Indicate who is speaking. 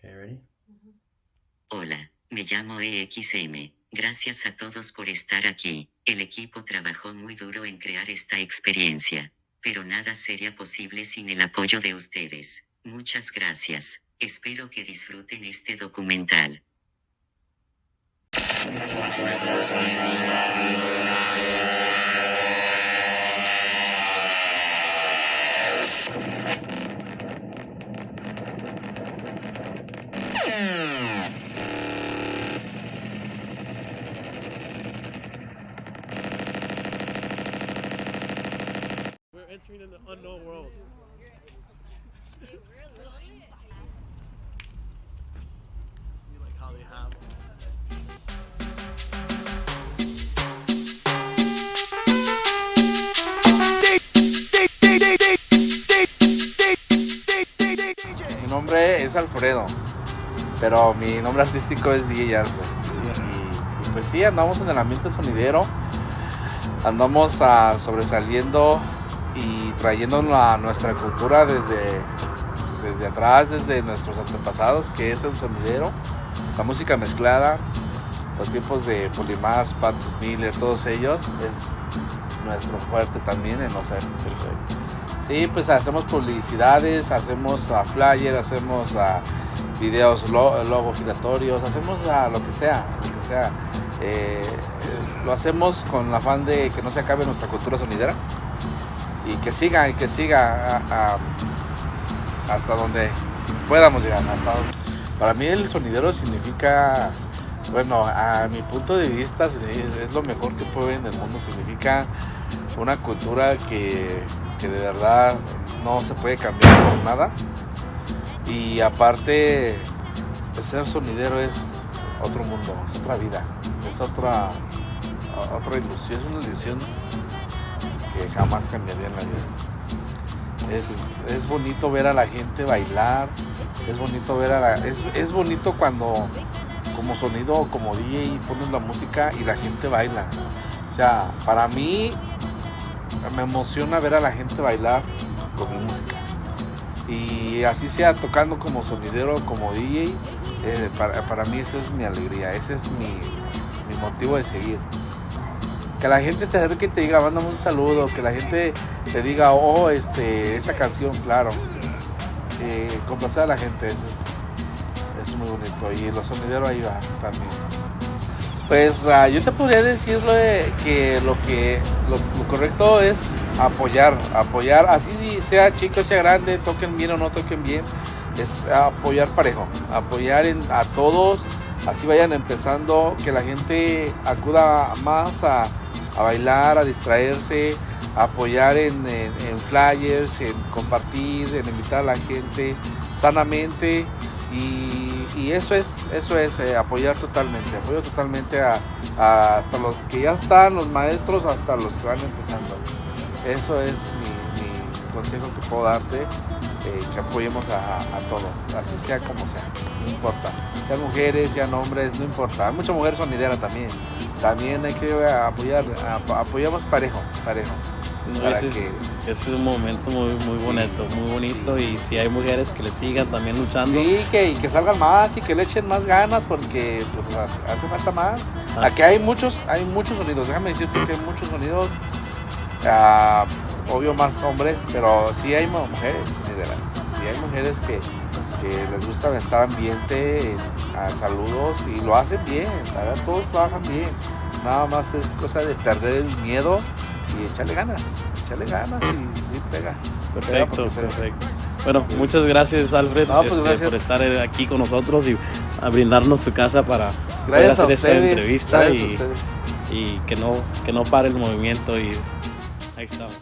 Speaker 1: Okay, ready?
Speaker 2: Hola, me llamo EXM. Gracias a todos por estar aquí. El equipo trabajó muy duro en crear esta experiencia. Pero nada sería posible sin el apoyo de ustedes. Muchas gracias. Espero que disfruten este documental.
Speaker 3: We're entering an unknown world. See like how they have
Speaker 4: Mi nombre es Alfredo, pero mi nombre artístico es DJ Alfred. Y pues sí, andamos en el ambiente sonidero, andamos sobresaliendo y trayendo nuestra cultura desde atrás, desde nuestros antepasados, que es el sonidero, la música mezclada, los tiempos de Polimars, Patos Miller, todos ellos, es nuestro fuerte también en los eventos. Sí, pues hacemos publicidades, hacemos flyer, hacemos videos, logo giratorios, hacemos lo que sea. Lo hacemos con el afán de que no se acabe nuestra cultura sonidera y que siga hasta donde podamos llegar. Para mí el sonidero significa, bueno, a mi punto de vista es lo mejor que puede en el mundo. Significa una cultura que de verdad no se puede cambiar por nada. Y aparte, ser sonidero es otro mundo, es otra vida, es otra ilusión, es una ilusión que jamás cambiaría en la vida. Es bonito ver a la gente bailar, es bonito es bonito cuando como sonido o como DJ pones la música y la gente baila. O sea, para mí me emociona ver a la gente bailar con mi música. Y así sea tocando como sonidero, como DJ, para mí eso es mi alegría, ese es mi motivo de seguir. Que la gente te acerque y te diga, mándame un saludo, que la gente te diga, esta canción, claro. Complacer a la gente, eso es muy bonito. Y los sonideros ahí va también. Pues yo te podría decirle que lo correcto es apoyar, así sea chico, sea grande, toquen bien o no toquen bien, es apoyar parejo, apoyar a todos, así vayan empezando, que la gente acuda más a bailar, a distraerse, a apoyar en flyers, en compartir, en invitar a la gente sanamente. Y eso es apoyar totalmente, apoyo totalmente hasta los que ya están, los maestros, hasta los que van empezando. Eso es mi consejo que puedo darte, que apoyemos a todos, así sea como sea, no importa, sean mujeres, sean hombres, no importa. Hay mucha mujer sonidera también hay que apoyamos parejo.
Speaker 3: No, ese es un momento muy bonito, sí, muy bonito, y si hay mujeres que le sigan también luchando.
Speaker 4: Sí, que salgan más y que le echen más ganas, porque pues hace falta más. Aquí hay muchos sonidos, déjame decirte que hay muchos sonidos, obvio más hombres, pero sí hay mujeres sonideras, sí hay mujeres que les gusta aventar ambiente, saludos, y lo hacen bien, la verdad, todos trabajan bien, nada más es cosa de perder el miedo y echarle ganas y sí pega.
Speaker 3: Perfecto. Bueno, muchas gracias, Alfred,
Speaker 4: gracias
Speaker 3: por estar aquí con nosotros y a brindarnos su casa para
Speaker 4: poder
Speaker 3: hacer esta entrevista,
Speaker 4: y
Speaker 3: que no pare el movimiento, y ahí estamos.